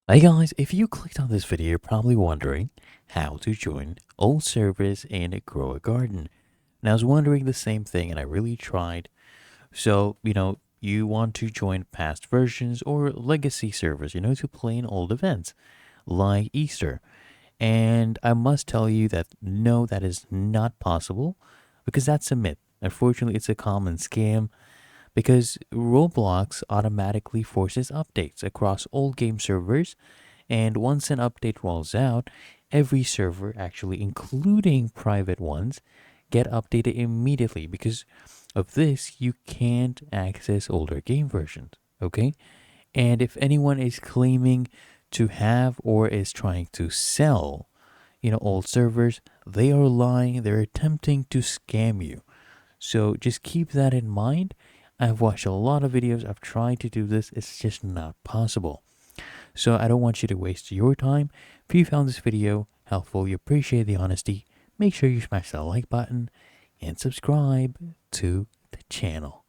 Hey guys, if you clicked on this video, you're probably wondering how to join old servers and grow a garden. And I was wondering the same thing and I really tried. So, you want to join past versions or legacy servers, to play in old events like Easter. And I must tell you that no, that is not possible because that's a myth. Unfortunately, it's a common scam because Roblox automatically forces updates across old game servers, and once an update rolls out, every server, actually including private ones, get updated immediately. Because of this, you can't access older game versions, okay? And if anyone is claiming to have or is trying to sell, old servers, they are lying. They're attempting to scam you. So just keep that in mind. I've watched a lot of videos. I've tried to do this. It's just not possible. So I don't want you to waste your time. If you found this video helpful, you appreciate the honesty, make sure you smash that like button and subscribe to the channel.